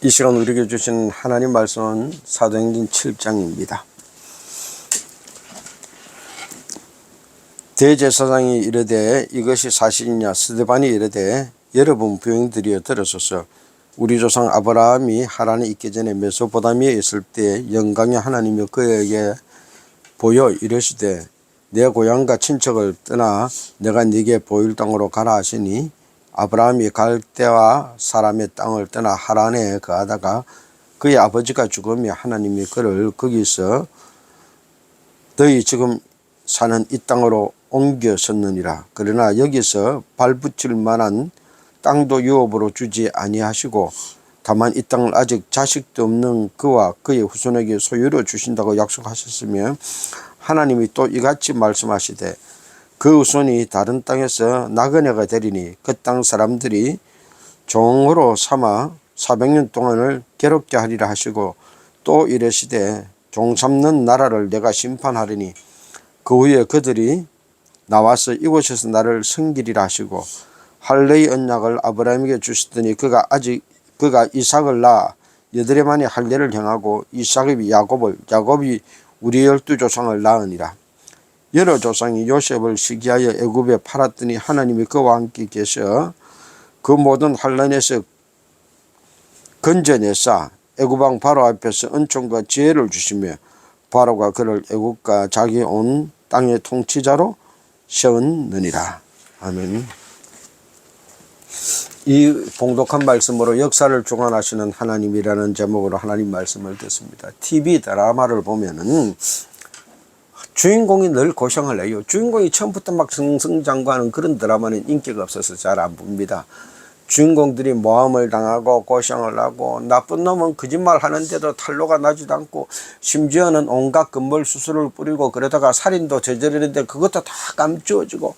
이 시간 우리에게 주신 하나님 말씀은 사도행전 7장입니다. 대제사장이 이르되 이것이 사실이냐? 스데반이 이르되 여러분 부형들이여 들으소서. 우리 조상 아브라함이 하란에 있기 전에 메소포타미아에 있을 때 영광의 하나님이 그에게 보여 이르시되 내 고향과 친척을 떠나 내가 네게 보일 땅으로 가라 하시니 아브라함이 갈대아 사람의 땅을 떠나 하란에 거하다가 그의 아버지가 죽으며 하나님이 그를 거기서 너희 지금 사는 이 땅으로 옮겨섰느니라. 그러나 여기서 발붙일 만한 땅도 유업으로 주지 아니하시고 다만 이 땅을 아직 자식도 없는 그와 그의 후손에게 소유로 주신다고 약속하셨으며 하나님이 또 이같이 말씀하시되 그 후손이 다른 땅에서 나그네가 되리니 그 땅 사람들이 종으로 삼아 400년 동안을 괴롭게 하리라 하시고 또 이르시되 종 삼는 나라를 내가 심판하리니 그 후에 그들이 나와서 이곳에서 나를 섬기리라 하시고 할례의 언약을 아브라함에게 주시더니 그가 이삭을 낳아 여드레 만에 할례를 행하고 이삭이 야곱이 우리 12조상을 낳으니라. 여러 조상이 요셉을 시기하여 애굽에 팔았더니 하나님이 그와 함께 계셔 그 모든 환난에서 건져내사 애굽 왕 바로 앞에서 은총과 지혜를 주시며 바로가 그를 애굽과 자기 온 땅의 통치자로 세웠느니라. 아멘. 이 봉독한 말씀으로 역사를 주관하시는 하나님이라는 제목으로 하나님 말씀을 듣습니다. TV 드라마를 보면은 주인공이 늘 고생을 해요. 주인공이 처음부터 막 승승장구하는 그런 드라마는 인기가 없어서 잘 안 봅니다. 주인공들이 모함을 당하고 고생을 하고 나쁜 놈은 거짓말 하는데도 탄로가 나지도 않고 심지어는 온갖 금물 수술을 뿌리고 그러다가 살인도 저지르는데 그것도 다 감추어지고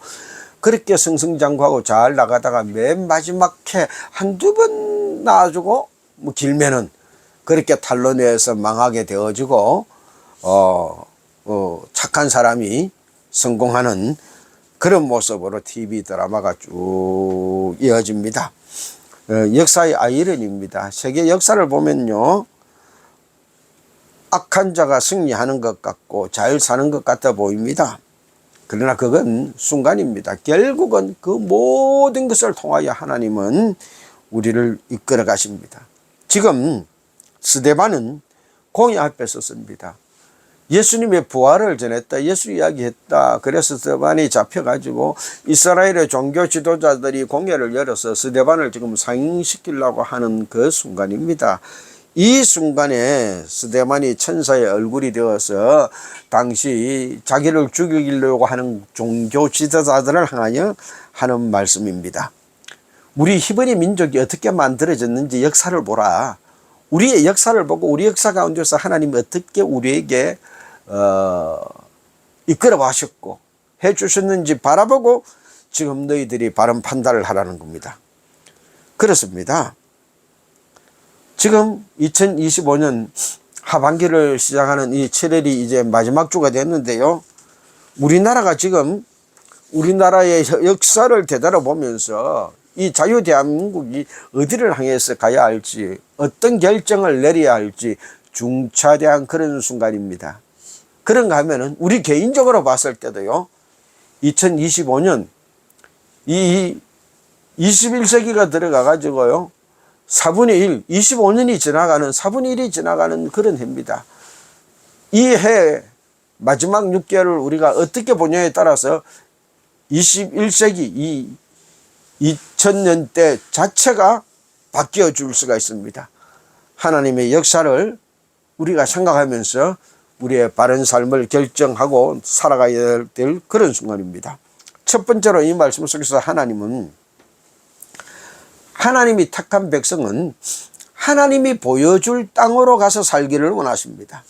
그렇게 승승장구하고 잘 나가다가 맨 마지막 해 한두 번 나와주고 뭐 길면은 그렇게 탄로 내에서 망하게 되어지고 착한 사람이 성공하는 그런 모습으로 TV 드라마가 쭉 이어집니다. 역사의 아이러니입니다. 세계 역사를 보면요, 악한 자가 승리하는 것 같고 잘 사는 것 같아 보입니다. 그러나 그건 순간입니다. 결국은 그 모든 것을 통하여 하나님은 우리를 이끌어 가십니다. 지금 스데반은 공의 앞에 섰습니다. 예수님의 부활을 전했다. 예수 이야기했다. 그래서 스데반이 잡혀가지고 이스라엘의 종교 지도자들이 공회를 열어서 스데반을 지금 상영시키려고 하는 그 순간입니다. 이 순간에 스데반이 천사의 얼굴이 되어서 당시 자기를 죽이려고 하는 종교 지도자들을 향하여 하는 말씀입니다. 우리 히브리 민족이 어떻게 만들어졌는지 역사를 보라. 우리의 역사를 보고 우리 역사 가운데서 하나님이 어떻게 우리에게 이끌어 가셨고 해 주셨는지 바라보고 지금 너희들이 바른 판단을 하라는 겁니다. 그렇습니다. 지금 2025년 하반기를 시작하는 이 7월이 이제 마지막 주가 됐는데요. 우리나라가 지금 우리나라의 역사를 되돌아보면서 이 자유대한민국이 어디를 향해서 가야 할지 어떤 결정을 내려야 할지 중차대한 그런 순간입니다. 그런가 하면은 우리 개인적으로 봤을 때도요. 2025년 이 21세기가 들어가 가지고요. 4분의 1, 25년이 지나가는 4분의 1이 지나가는 그런 해입니다. 이 해 마지막 6개월을 우리가 어떻게 보냐에 따라서 21세기 이 2000년대 자체가 바뀌어 줄 수가 있습니다. 하나님의 역사를 우리가 생각하면서 우리의 바른 삶을 결정하고 살아가야 될 그런 순간입니다. 첫 번째로 이 말씀 속에서 하나님이 택한 백성은 하나님이 보여줄 땅으로 가서 살기를 원하십니다.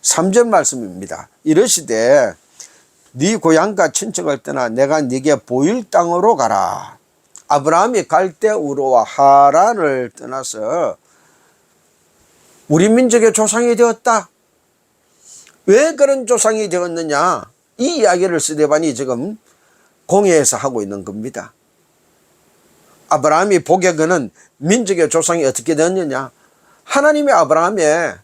3절 말씀입니다. 이르시되 네 고향과 친척을 떠나 내가 네게 보일 땅으로 가라. 아브라함이 갈대우르와 하란을 떠나서 우리 민족의 조상이 되었다. 왜 그런 조상이 되었느냐? 이 이야기를 스데반이 지금 공회에서 하고 있는 겁니다. 아브라함이 복에 거는 민족의 조상이 어떻게 되었느냐? 하나님이 아브라함의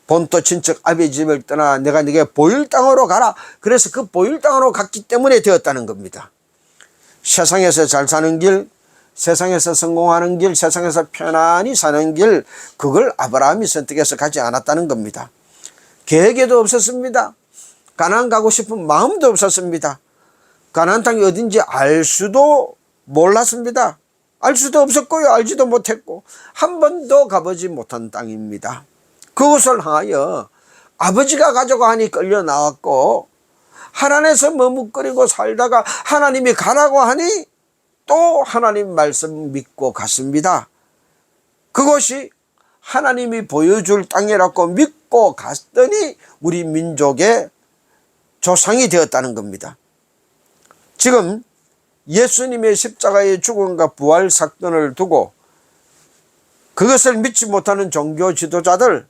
본토 친척 아비 집을 떠나 내가 네게 보일 땅으로 가라. 그래서 그 보일 땅으로 갔기 때문에 되었다는 겁니다. 세상에서 잘 사는 길, 세상에서 성공하는 길, 세상에서 편안히 사는 길, 그걸 아브라함이 선택해서 가지 않았다는 겁니다. 계획에도 없었습니다. 가나안 가고 싶은 마음도 없었습니다. 가나안 땅이 어딘지 알 수도 몰랐습니다. 알 수도 없었고요. 알지도 못했고 한 번도 가보지 못한 땅입니다. 그것을 향하여 아버지가 가자고 하니 끌려 나왔고 하나님에서 머뭇거리고 살다가 하나님이 가라고 하니 또 하나님 말씀 믿고 갔습니다. 그것이 하나님이 보여줄 땅이라고 믿고 갔더니 우리 민족의 조상이 되었다는 겁니다. 지금 예수님의 십자가의 죽음과 부활 사건을 두고 그것을 믿지 못하는 종교 지도자들,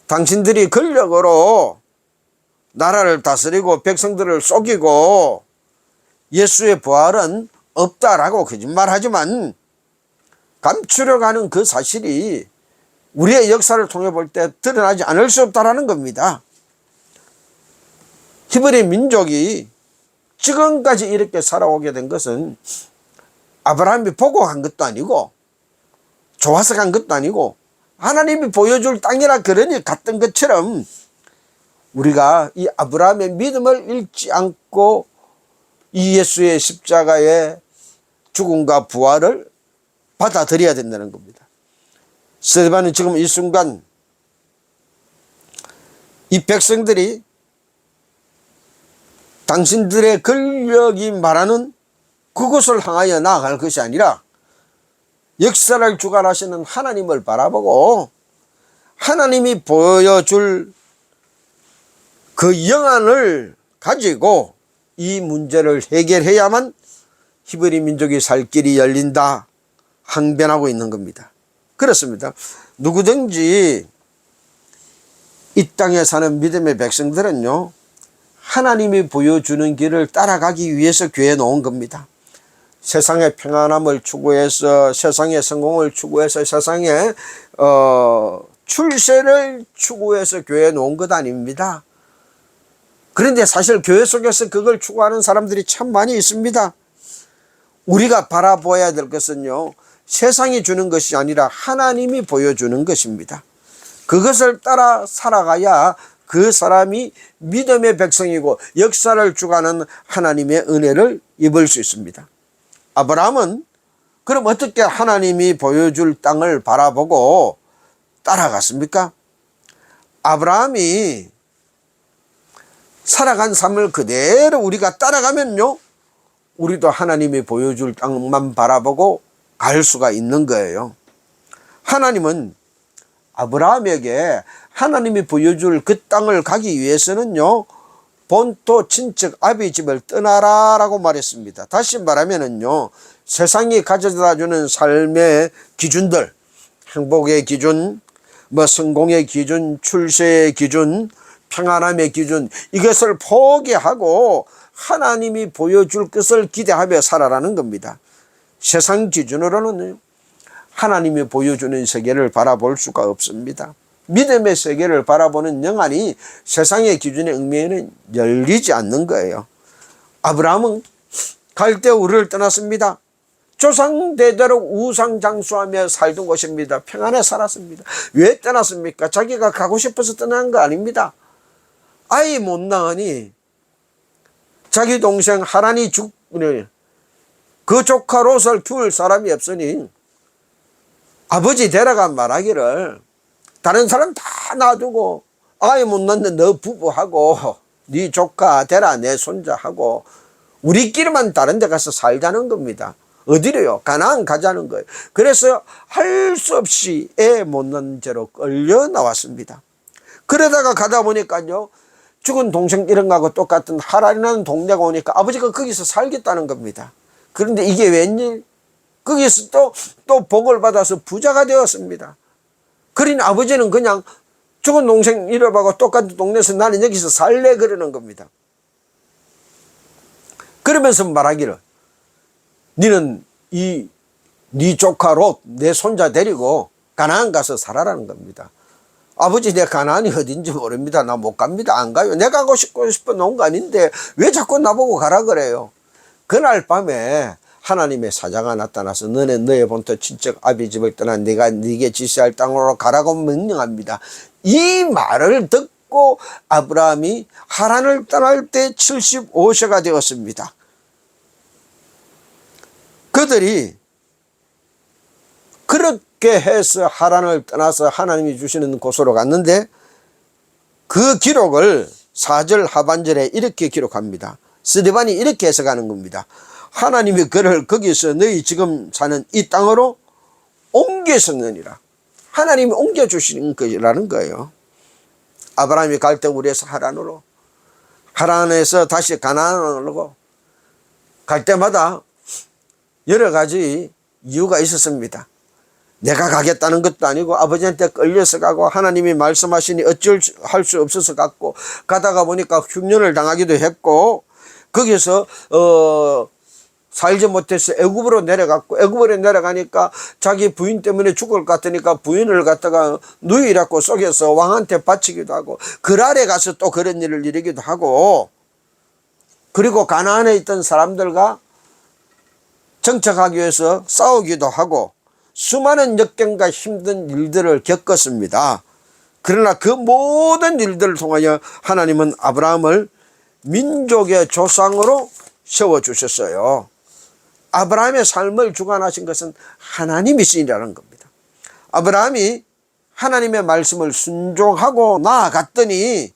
당신들이 권력으로 나라를 다스리고 백성들을 속이고 예수의 부활은 없다라고 거짓말하지만 감추려고 하는 그 사실이 우리의 역사를 통해 볼 때 드러나지 않을 수 없다라는 겁니다. 히브리 민족이 지금까지 이렇게 살아오게 된 것은 아브라함이 보고 간 것도 아니고 좋아서 간 것도 아니고 하나님이 보여줄 땅이라 그러니 갔던 것처럼 우리가 이 아브라함의 믿음을 잃지 않고 이 예수의 십자가의 죽음과 부활을 받아들여야 된다는 겁니다. 스데반은 지금 이 순간 이 백성들이 당신들의 권력이 말하는 그것을 향하여 나아갈 것이 아니라 역사를 주관하시는 하나님을 바라보고 하나님이 보여줄 그 영안을 가지고 이 문제를 해결해야만 히브리 민족이 살 길이 열린다 항변하고 있는 겁니다. 그렇습니다. 누구든지 이 땅에 사는 믿음의 백성들은요, 하나님이 보여주는 길을 따라가기 위해서 교회에 놓은 겁니다. 세상의 평안함을 추구해서, 세상의 성공을 추구해서, 세상의 출세를 추구해서 교회에 놓은 것 아닙니다. 그런데 사실 교회 속에서 그걸 추구하는 사람들이 참 많이 있습니다. 우리가 바라보아야 될 것은요, 세상이 주는 것이 아니라 하나님이 보여주는 것입니다. 그것을 따라 살아가야 그 사람이 믿음의 백성이고 역사를 주관하는 하나님의 은혜를 입을 수 있습니다. 아브라함은 그럼 어떻게 하나님이 보여줄 땅을 바라보고 따라갔습니까? 아브라함이 살아간 삶을 그대로 우리가 따라가면요, 우리도 하나님이 보여줄 땅만 바라보고 갈 수가 있는 거예요. 하나님은 아브라함에게 하나님이 보여줄 그 땅을 가기 위해서는요, 본토 친척 아비 집을 떠나라 라고 말했습니다. 다시 말하면은요, 세상이 가져다 주는 삶의 기준들, 행복의 기준, 성공의 기준, 출세의 기준, 평안함의 기준, 이것을 포기하고 하나님이 보여줄 것을 기대하며 살아라는 겁니다. 세상 기준으로는 하나님이 보여주는 세계를 바라볼 수가 없습니다. 믿음의 세계를 바라보는 영안이 세상의 기준에 얽매이는 열리지 않는 거예요. 아브라함은 갈대아 우르를 떠났습니다. 조상 대대로 우상장수하며 살던 곳입니다. 평안에 살았습니다. 왜 떠났습니까? 자기가 가고 싶어서 떠난 거 아닙니다. 아이 못 낳으니 자기 동생 하란이 죽으니 그 조카 롯을 키울 사람이 없으니 아버지 데려가 말하기를 다른 사람 다 놔두고 아이 못 낳는 너 부부하고 네 조카 데라 내 손자하고 우리끼리만 다른 데 가서 살자는 겁니다. 어디로요? 가나안 가자는 거예요. 그래서 할 수 없이 애 못 낳는 죄로 끌려 나왔습니다. 그러다가 가다 보니까요, 죽은 동생 이런 거하고 똑같은 하란이라는 동네가 오니까 아버지가 거기서 살겠다는 겁니다. 그런데 이게 웬일? 거기서 또 복을 받아서 부자가 되었습니다. 그러니 아버지는 그냥 죽은 동생 이름하고 똑같은 동네에서 나는 여기서 살래 그러는 겁니다. 그러면서 말하기를 니는 네 조카 롯 내 손자 데리고 가나안 가서 살아라는 겁니다. 아버지, 내 가나안이 어딘지 모릅니다. 나 못 갑니다. 안 가요. 내가 가고 싶어 놓은 거 아닌데 왜 자꾸 나보고 가라 그래요. 그날 밤에 하나님의 사자가 나타나서 너네 너의 본토 친척 아비 집을 떠나 내가 네게 지시할 땅으로 가라고 명령합니다. 이 말을 듣고 아브라함이 하란을 떠날 때 75세가 되었습니다. 그들이 그렇게 해서 하란을 떠나서 하나님이 주시는 곳으로 갔는데 그 기록을 4절 하반절에 이렇게 기록합니다. 스데반이 이렇게 해석하는 겁니다. 하나님이 그를 거기서 너희 지금 사는 이 땅으로 옮기셨느니라. 하나님이 옮겨주시는 것이라는 거예요. 아브라함이 갈 때 우리에서 하란으로, 하란에서 다시 가나안으로 갈 때마다 여러 가지 이유가 있었습니다. 내가 가겠다는 것도 아니고 아버지한테 끌려서 가고 하나님이 말씀하시니 어쩔 할 수 없어서 갔고 가다가 보니까 흉년을 당하기도 했고 거기서 살지 못해서 애굽으로 내려갔고 애굽으로 내려가니까 자기 부인 때문에 죽을 것 같으니까 부인을 갖다가 누이라고 속여서 왕한테 바치기도 하고 그랄에 가서 또 그런 일을 일으키기도 하고 그리고 가나안에 있던 사람들과 정착하기 위해서 싸우기도 하고 수많은 역경과 힘든 일들을 겪었습니다. 그러나 그 모든 일들을 통하여 하나님은 아브라함을 민족의 조상으로 세워주셨어요. 아브라함의 삶을 주관하신 것은 하나님이시라는 겁니다. 아브라함이 하나님의 말씀을 순종하고 나아갔더니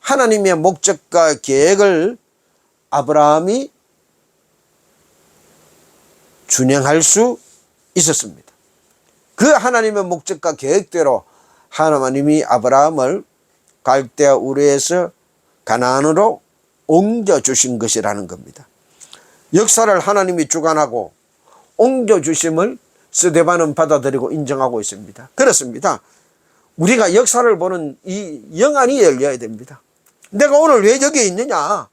하나님의 목적과 계획을 아브라함이 준행할 수 있었습니다. 그 하나님의 목적과 계획대로 하나님이 아브라함을 갈대아 우르에서 가나안으로 옮겨주신 것이라는 겁니다. 역사를 하나님이 주관하고 옮겨주심을 스데반은 받아들이고 인정하고 있습니다. 그렇습니다. 우리가 역사를 보는 이 영안이 열려야 됩니다. 내가 오늘 왜 여기에 있느냐?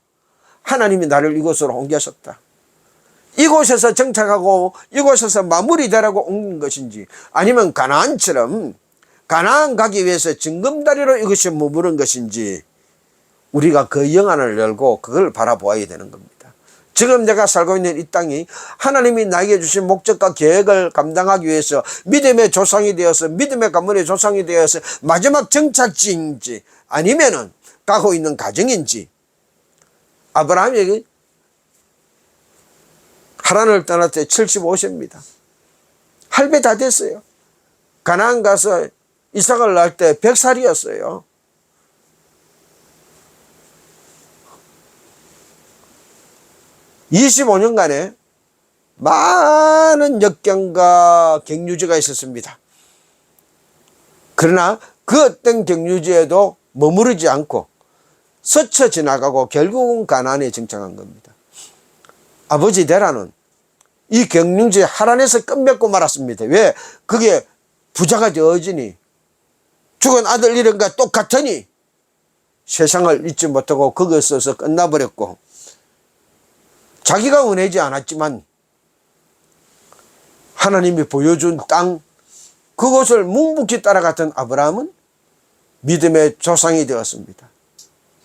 하나님이 나를 이곳으로 옮겨셨다. 이곳에서 정착하고 이곳에서 마무리되라고 옮긴 것인지 아니면 가나안처럼 가나안 가기 위해서 징검다리로 이것이 머무른 것인지 우리가 그 영안을 열고 그걸 바라보아야 되는 겁니다. 지금 내가 살고 있는 이 땅이 하나님이 나에게 주신 목적과 계획을 감당하기 위해서 믿음의 조상이 되어서 믿음의 가문의 조상이 되어서 마지막 정착지인지 아니면은 가고 있는 가정인지 아브라함이 하란을 떠날 때 75세입니다. 할배 다 됐어요. 가나안 가서 이삭을 낳을 때 100살이었어요. (25년간에) 많은 역경과 격류지가 있었습니다. 그러나 그 어떤 격류지에도 머무르지 않고 스쳐 지나가고 결국은 가나안에 정착한 겁니다. 아버지 데라는 이 격류지 하란에서 끝맺고 말았습니다. 왜? 그게 부자가 되어지니 죽은 아들 이런 거 똑같으니 세상을 잊지 못하고 거기서 끝나버렸고 자기가 은혜지 않았지만 하나님이 보여준 땅 그곳을 묵묵히 따라갔던 아브라함은 믿음의 조상이 되었습니다.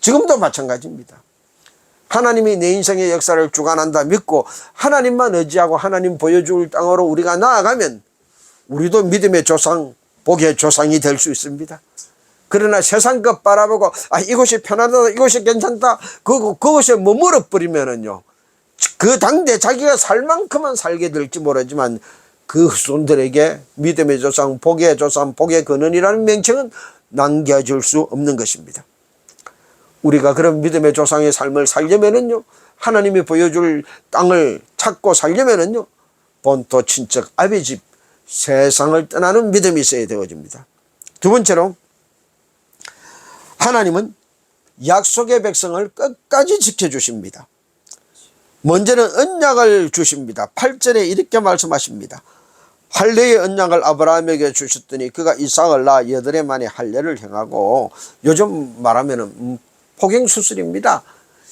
지금도 마찬가지입니다. 하나님이 내 인생의 역사를 주관한다 믿고 하나님만 의지하고 하나님 보여줄 땅으로 우리가 나아가면 우리도 믿음의 조상, 복의 조상이 될 수 있습니다. 그러나 세상 것 바라보고 이곳이 편하다 이곳이 괜찮다 그곳에 머물러 버리면은요 그 당대 자기가 살 만큼은 살게 될지 모르지만 그 후손들에게 믿음의 조상, 복의 조상, 복의 근원이라는 명칭은 남겨줄 수 없는 것입니다. 우리가 그런 믿음의 조상의 삶을 살려면은요 하나님이 보여줄 땅을 찾고 살려면은요 본토 친척 아비 집 세상을 떠나는 믿음이 있어야 되어집니다. 두 번째로 하나님은 약속의 백성을 끝까지 지켜주십니다. 먼저는 언약을 주십니다. 8절에 이렇게 말씀하십니다. 할례의 언약을 아브라함에게 주셨더니 그가 이삭을 낳아 8해 만에 할례를 행하고 요즘 말하면 포경수술입니다.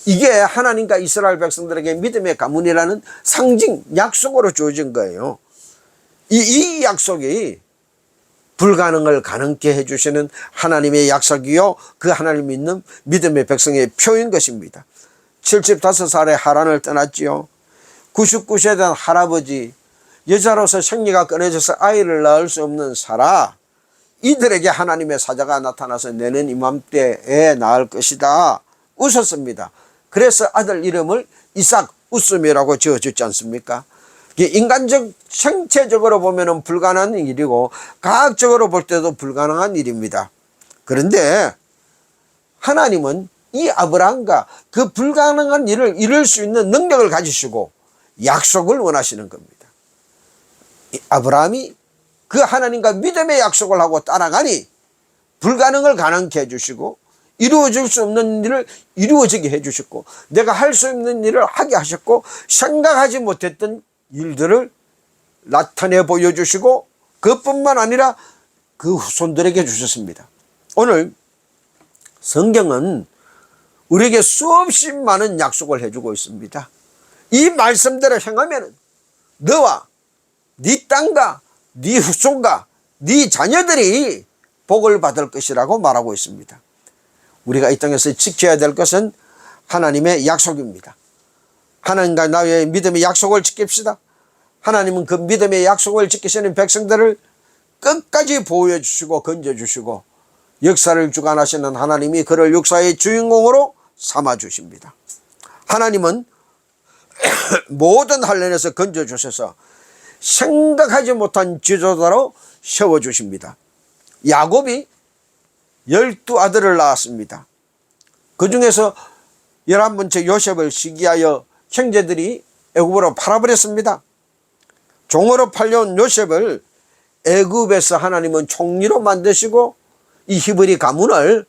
이게 하나님과 이스라엘 백성들에게 믿음의 가문이라는 상징 약속으로 주어진 거예요. 이 약속이 불가능을 가능케 해주시는 하나님의 약속이요, 그 하나님 믿는 믿음의 백성의 표인 것입니다. 75살에 하란을 떠났지요. 99세에 된 할아버지, 여자로서 생리가 끊어져서 아이를 낳을 수 없는 사라, 이들에게 하나님의 사자가 나타나서 내년 이맘때에 낳을 것이다 웃었습니다. 그래서 아들 이름을 이삭 웃음이라고 지어줬지 않습니까? 인간적 생체적으로 보면 불가능한 일이고 과학적으로 볼 때도 불가능한 일입니다. 그런데 하나님은 이 아브라함과 그 불가능한 일을 이룰 수 있는 능력을 가지시고 약속을 원하시는 겁니다. 아브라함이 그 하나님과 믿음의 약속을 하고 따라가니 불가능을 가능케 해주시고 이루어질 수 없는 일을 이루어지게 해주셨고, 내가 할 수 없는 일을 하게 하셨고, 생각하지 못했던 일들을 나타내 보여주시고, 그뿐만 아니라 그 후손들에게 주셨습니다. 오늘 성경은 우리에게 수없이 많은 약속을 해주고 있습니다. 이 말씀대로 행하면 너와 네 땅과 네 후손과 네 자녀들이 복을 받을 것이라고 말하고 있습니다. 우리가 이 땅에서 지켜야 될 것은 하나님의 약속입니다. 하나님과 나의 믿음의 약속을 지킵시다. 하나님은 그 믿음의 약속을 지키시는 백성들을 끝까지 보호해 주시고 건져 주시고 역사를 주관하시는 하나님이 그를 역사의 주인공으로 삼아 주십니다. 하나님은 모든 환난에서 건져 주셔서 생각하지 못한 지도자로 세워 주십니다. 야곱이 12아들을 낳았습니다. 그 중에서 11번째 요셉을 시기하여 형제들이 애굽으로 팔아버렸습니다. 종으로 팔려온 요셉을 애굽에서 하나님은 총리로 만드시고 이 히브리 가문을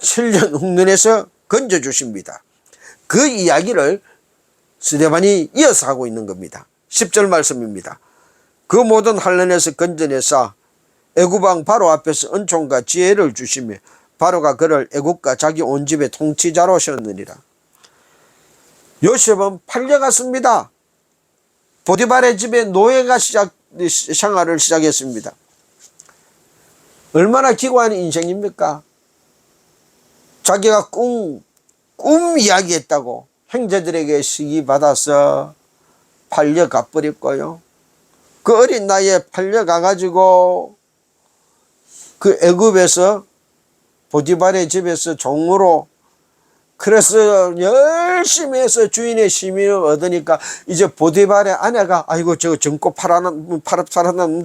7년 흉년에서 건져주십니다. 그 이야기를 스데반이 이어서 하고 있는 겁니다. 10절 말씀입니다. 그 모든 환난에서 건져내사 애굽왕 바로 앞에서 은총과 지혜를 주시며 바로가 그를 애굽과 자기 온 집의 통치자로 세웠느니라. 요셉은 팔려갔습니다. 보디발의 집에 노예가 생활을 시작했습니다. 얼마나 기구한 인생입니까? 자기가 꿈 이야기했다고 형제들에게 시기받아서 팔려가 버렸고요. 그 어린 나이에 팔려가가지고 그 애굽에서 보디발의 집에서 종으로, 그래서 열심히 해서 주인의 심의를 얻으니까 이제 보디발의 아내가 아이고 저 전코 파라난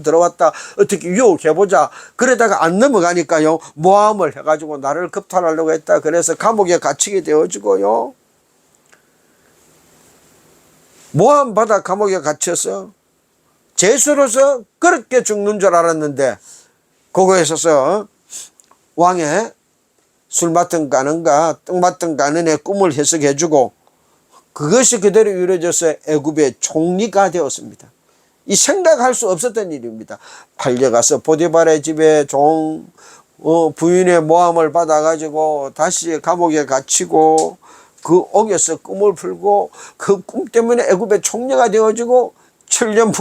들어왔다, 어떻게 유혹해보자. 그러다가 안 넘어가니까요 모함을 해가지고 나를 급탈하려고 했다. 그래서 감옥에 갇히게 되어지고요, 모함받아 감옥에 갇혀서 죄수로서 그렇게 죽는 줄 알았는데 그거에 있어서 왕의 술 맡은 가는가 떡 맡은 가는의 꿈을 해석해주고 그것이 그대로 이루어져서 애굽의 총리가 되었습니다. 이 생각할 수 없었던 일입니다. 팔려가서 보디발의 집에 부인의 모함을 받아가지고 다시 감옥에 갇히고 그 옥에서 꿈을 풀고 그 꿈 때문에 애굽의 총리가 되어지고 7년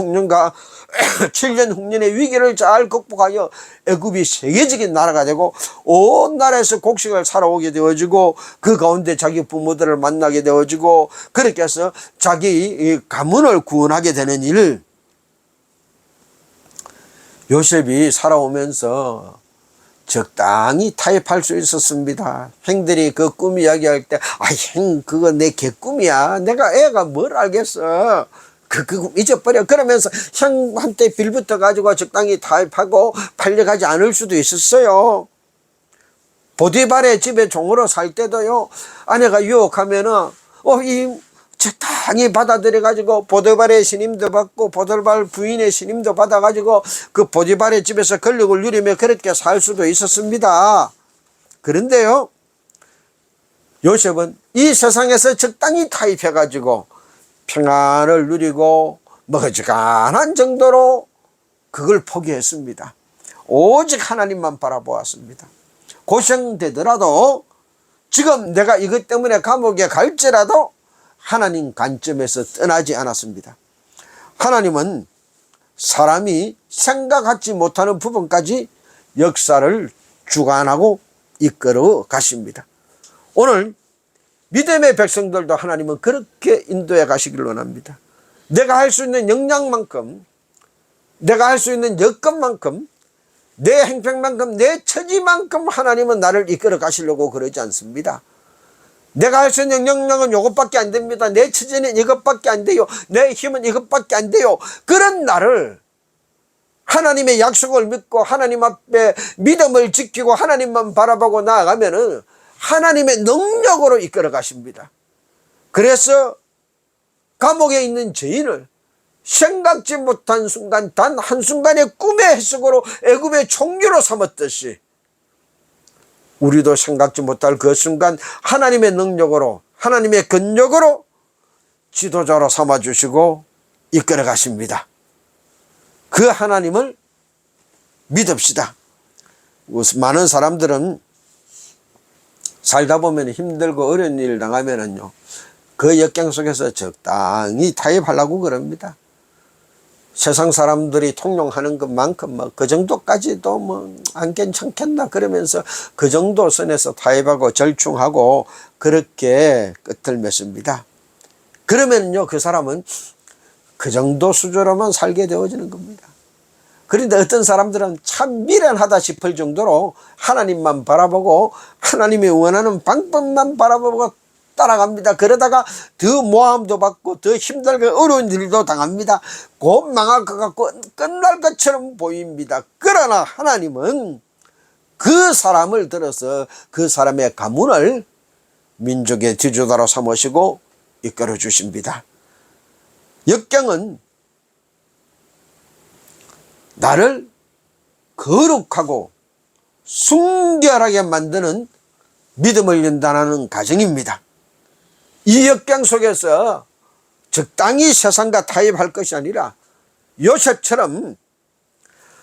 흉년의 위기를 잘 극복하여 애굽이 세계적인 나라가 되고 온 나라에서 곡식을 살아오게 되어지고 그 가운데 자기 부모들을 만나게 되어지고 그렇게 해서 자기 가문을 구원하게 되는 일. 요셉이 살아오면서 적당히 타협할 수 있었습니다. 형들이 그 꿈 이야기할 때 형 그거 내 개꿈이야, 내가 애가 뭘 알겠어, 그 잊어버려. 그러면서 형한테 빌붙어 가지고 적당히 타협하고 팔려가지 않을 수도 있었어요. 보디발의 집에 종으로 살 때도요, 아내가 유혹하면은 적당히 받아들여 가지고 보디발의 신임도 받고 보디발 부인의 신임도 받아 가지고 그 보디발의 집에서 권력을 누리며 그렇게 살 수도 있었습니다. 그런데요, 요셉은 이 세상에서 적당히 타협해 가지고 평안을 누리고 머지간한 정도로 그걸 포기했습니다. 오직 하나님만 바라보았습니다. 고생되더라도 지금 내가 이것 때문에 감옥에 갈지라도 하나님 관점에서 떠나지 않았습니다. 하나님은 사람이 생각하지 못하는 부분까지 역사를 주관하고 이끌어 가십니다. 오늘 믿음의 백성들도 하나님은 그렇게 인도해 가시길 원합니다. 내가 할 수 있는 역량만큼, 내가 할 수 있는 여건만큼, 내 행편만큼, 내 처지만큼 하나님은 나를 이끌어 가시려고 그러지 않습니다. 내가 할 수 있는 역량은 이것밖에 안 됩니다. 내 처지는 이것밖에 안 돼요. 내 힘은 이것밖에 안 돼요. 그런 나를 하나님의 약속을 믿고 하나님 앞에 믿음을 지키고 하나님만 바라보고 나아가면은 하나님의 능력으로 이끌어 가십니다. 그래서 감옥에 있는 죄인을 생각지 못한 순간, 단 한순간의 꿈의 해석으로 애굽의 총리로 삼았듯이 우리도 생각지 못할 그 순간 하나님의 능력으로, 하나님의 근력으로 지도자로 삼아주시고 이끌어 가십니다. 그 하나님을 믿읍시다. 많은 사람들은 살다 보면 힘들고 어려운 일을 당하면은요, 그 역경 속에서 적당히 타협하려고 그럽니다. 세상 사람들이 통용하는 것만큼 그 정도까지도 안 괜찮겠나 그러면서 그 정도 선에서 타협하고 절충하고 그렇게 끝을 맺습니다. 그러면요, 그 사람은 그 정도 수준으로만 살게 되어지는 겁니다. 그런데 어떤 사람들은 참 미련하다 싶을 정도로 하나님만 바라보고 하나님이 원하는 방법만 바라보고 따라갑니다. 그러다가 더 모함도 받고 더 힘들고 어려운 일도 당합니다. 곧 망할 것 같고 끝날 것처럼 보입니다. 그러나 하나님은 그 사람을 들어서 그 사람의 가문을 민족의 지도자로 삼으시고 이끌어 주십니다. 역경은 나를 거룩하고 순결하게 만드는 믿음을 연단하는 과정입니다. 이 역경 속에서 적당히 세상과 타협할 것이 아니라 요셉처럼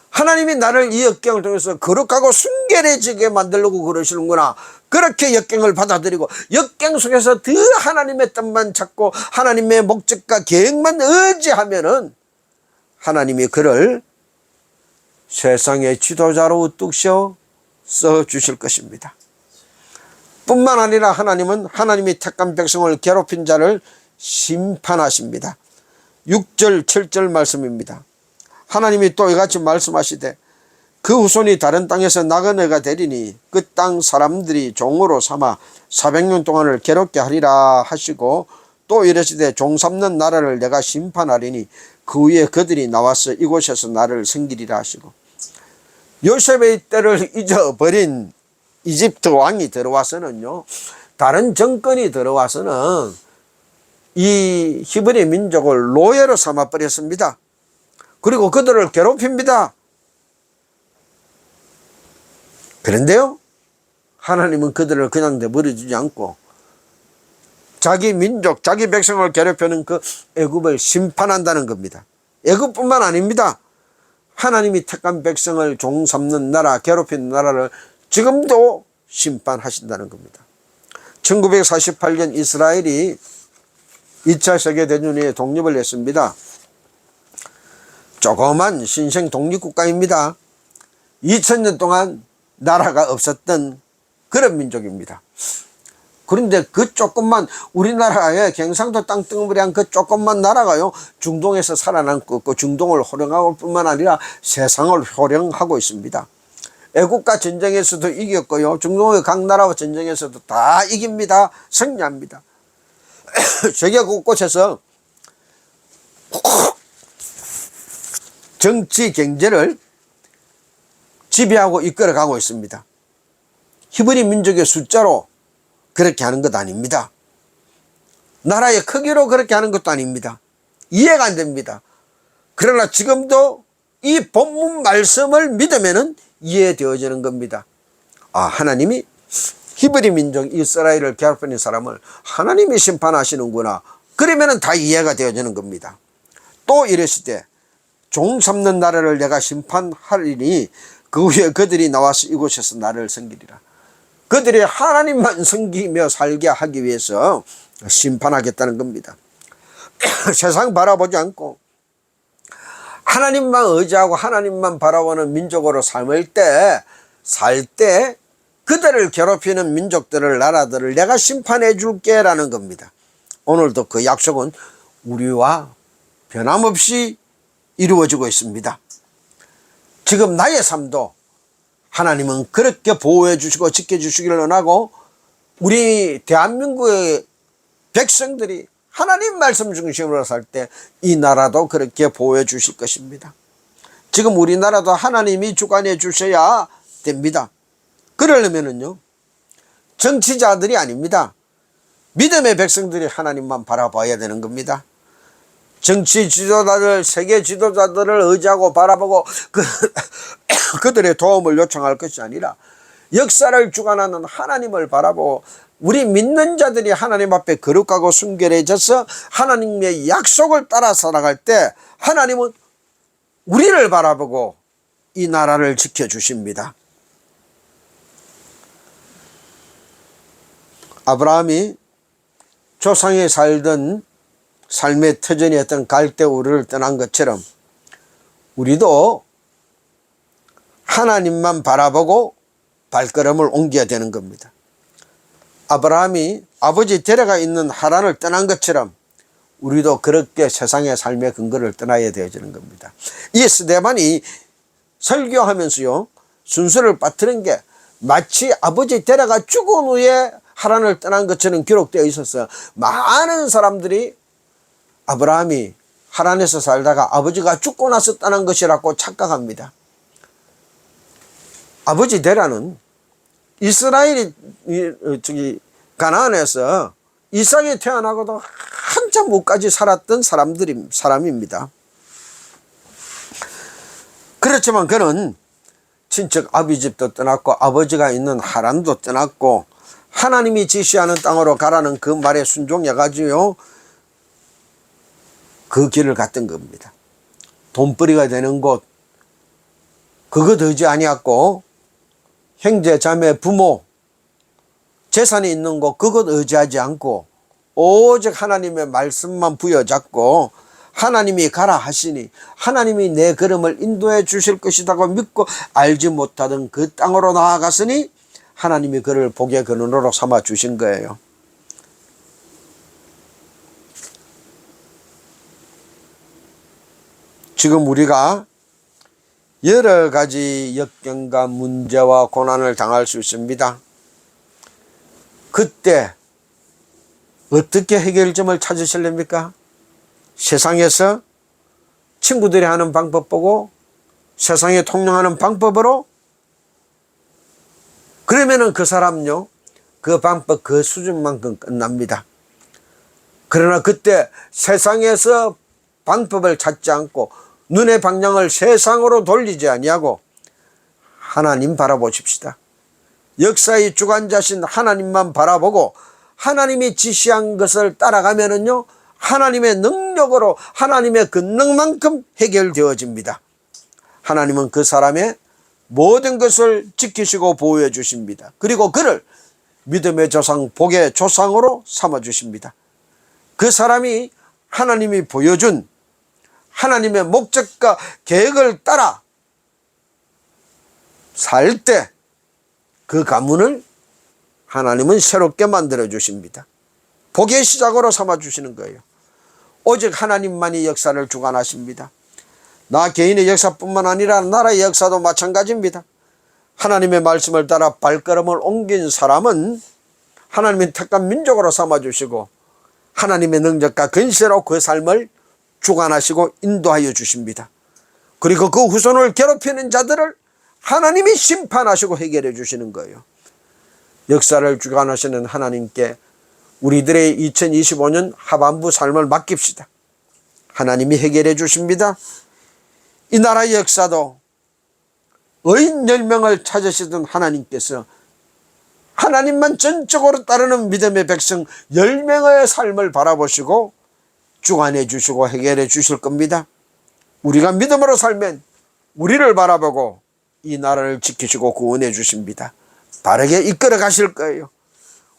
하나님이 나를 이 역경을 통해서 거룩하고 순결해지게 만들려고 그러시는구나, 그렇게 역경을 받아들이고 역경 속에서 더 하나님의 뜻만 찾고 하나님의 목적과 계획만 의지하면은 하나님이 그를 세상의 지도자로 우뚝 세워 써주실 것입니다. 뿐만 아니라 하나님은 하나님이 택한 백성을 괴롭힌 자를 심판하십니다. 6절 7절 말씀입니다. 하나님이 또 이같이 말씀하시되 그 후손이 다른 땅에서 나그네가 되리니 그 땅 사람들이 종으로 삼아 400년 동안을 괴롭게 하리라 하시고, 또 이르시되 종 삼는 나라를 내가 심판하리니 그 후에 그들이 나와서 이곳에서 나를 섬기리라 하시고, 요셉의 때를 잊어버린 이집트 왕이 들어와서는요, 다른 정권이 들어와서는 이 히브리 민족을 노예로 삼아버렸습니다. 그리고 그들을 괴롭힙니다. 그런데요, 하나님은 그들을 그냥 내버려두지 않고 자기 민족, 자기 백성을 괴롭히는 그 애굽을 심판한다는 겁니다. 애굽뿐만 아닙니다. 하나님이 택한 백성을 종 삼는 나라, 괴롭히는 나라를 지금도 심판하신다는 겁니다. 1948년 이스라엘이 2차 세계대전에 독립을 했습니다. 조그만 신생 독립국가입니다. 2000년 동안 나라가 없었던 그런 민족입니다. 그런데 그 조금만, 우리나라의 경상도 땅덩어리한 그 조금만 나라가요, 중동에서 살아남고 있고 중동을 호령할 뿐만 아니라 세상을 호령하고 있습니다. 애국가 전쟁에서도 이겼고요, 중동의 각 나라와 전쟁에서도 다 이깁니다. 승리합니다. 세계 곳곳에서 정치 경제를 지배하고 이끌어가고 있습니다. 히브리 민족의 숫자로 그렇게 하는 것 아닙니다. 나라의 크기로 그렇게 하는 것도 아닙니다. 이해가 안 됩니다. 그러나 지금도 이 본문 말씀을 믿으면은 이해되어지는 겁니다. 아, 하나님이 히브리 민족 이스라엘을 괴롭히는 사람을 하나님이 심판하시는구나. 그러면은 다 이해가 되어지는 겁니다. 또 이르시되 종 삼는 나라를 내가 심판하리니 그 후에 그들이 나와서 이곳에서 나를 섬기리라. 그들이 하나님만 섬기며 살게 하기 위해서 심판하겠다는 겁니다. 세상 바라보지 않고 하나님만 의지하고 하나님만 바라보는 민족으로 살 때 그들을 괴롭히는 민족들을, 나라들을 내가 심판해 줄게 라는 겁니다. 오늘도 그 약속은 우리와 변함없이 이루어지고 있습니다. 지금 나의 삶도 하나님은 그렇게 보호해 주시고 지켜주시기를 원하고, 우리 대한민국의 백성들이 하나님 말씀 중심으로 살 때 이 나라도 그렇게 보호해 주실 것입니다. 지금 우리나라도 하나님이 주관해 주셔야 됩니다. 그러려면은요, 정치자들이 아닙니다. 믿음의 백성들이 하나님만 바라봐야 되는 겁니다. 정치 지도자들, 세계 지도자들을 의지하고 바라보고 그들의 도움을 요청할 것이 아니라 역사를 주관하는 하나님을 바라보고, 우리 믿는 자들이 하나님 앞에 거룩하고 순결해져서 하나님의 약속을 따라 살아갈 때 하나님은 우리를 바라보고 이 나라를 지켜주십니다. 아브라함이 조상이 살던 삶의 터전이었던 갈대우르를 떠난 것처럼 우리도 하나님만 바라보고 발걸음을 옮겨야 되는 겁니다. 아브라함이 아버지 데려가 있는 하란을 떠난 것처럼 우리도 그렇게 세상의 삶의 근거를 떠나야 되어지는 겁니다. 이 스데반이 설교하면서요, 순서를 빠뜨린 게 마치 아버지 데려가 죽은 후에 하란을 떠난 것처럼 기록되어 있어서 많은 사람들이 아브라함이 하란에서 살다가 아버지가 죽고 나서 떠난 것이라고 착각합니다. 아버지 데라는 이스라엘이 가나안에서 이삭이 태어나고도 한참 후까지 살았던 사람입니다. 그렇지만 그는 친척 아비집도 떠났고 아버지가 있는 하란도 떠났고 하나님이 지시하는 땅으로 가라는 그 말에 순종해가지고 그 길을 갔던 겁니다. 돈벌이가 되는 곳, 그것 의지 아니었고, 형제, 자매, 부모, 재산이 있는 곳, 그것 의지하지 않고 오직 하나님의 말씀만 부여잡고 하나님이 가라 하시니 하나님이 내 걸음을 인도해 주실 것이라고 믿고 알지 못하던 그 땅으로 나아갔으니 하나님이 그를 복의 근원으로 삼아 주신 거예요. 지금 우리가 여러 가지 역경과 문제와 고난을 당할 수 있습니다. 그때 어떻게 해결점을 찾으실랍니까? 세상에서 친구들이 하는 방법 보고 세상에 통용하는 방법으로, 그러면은 그 사람요, 그 방법 그 수준만큼 끝납니다. 그러나 그때 세상에서 방법을 찾지 않고 눈의 방향을 세상으로 돌리지 아니하고 하나님 바라보십시다. 역사의 주관자신 하나님만 바라보고 하나님이 지시한 것을 따라가면은요, 하나님의 능력으로 하나님의 권능만큼 해결되어집니다. 하나님은 그 사람의 모든 것을 지키시고 보호해 주십니다. 그리고 그를 믿음의 조상, 복의 조상으로 삼아 주십니다. 그 사람이 하나님이 보여준 하나님의 목적과 계획을 따라 살 때 그 가문을 하나님은 새롭게 만들어 주십니다. 복의 시작으로 삼아 주시는 거예요. 오직 하나님만이 역사를 주관하십니다. 나 개인의 역사뿐만 아니라 나라의 역사도 마찬가지입니다. 하나님의 말씀을 따라 발걸음을 옮긴 사람은 하나님의 택한 민족으로 삼아 주시고 하나님의 능력과 근세로 그 삶을 주관하시고 인도하여 주십니다. 그리고 그 후손을 괴롭히는 자들을 하나님이 심판하시고 해결해 주시는 거예요. 역사를 주관하시는 하나님께 우리들의 2025년 하반부 삶을 맡깁시다. 하나님이 해결해 주십니다. 이 나라의 역사도 의인 10명을 찾으시던 하나님께서 하나님만 전적으로 따르는 믿음의 백성 10명의 삶을 바라보시고 주관해 주시고 해결해 주실 겁니다. 우리가 믿음으로 살면 우리를 바라보고 이 나라를 지키시고 구원해 주십니다. 바르게 이끌어 가실 거예요.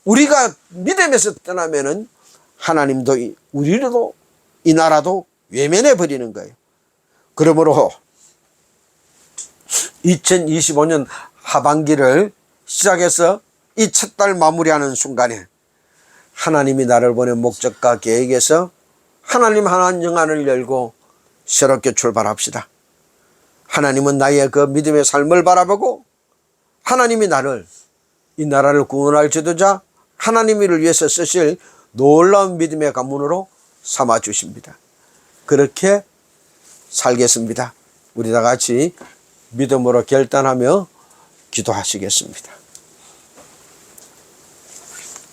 우리가 믿음에서 떠나면은 하나님도 우리도 이 나라도 외면해 버리는 거예요. 그러므로 2025년 하반기를 시작해서 이 첫 달 마무리하는 순간에 하나님이 나를 보낸 목적과 계획에서 하나님 하나님 영안을 열고 새롭게 출발합시다. 하나님은 나의 그 믿음의 삶을 바라보고 하나님이 나를 이 나라를 구원할 지도자 하나님을 위해서 쓰실 놀라운 믿음의 가문으로 삼아 주십니다. 그렇게 살겠습니다. 우리 다 같이 믿음으로 결단하며 기도하시겠습니다.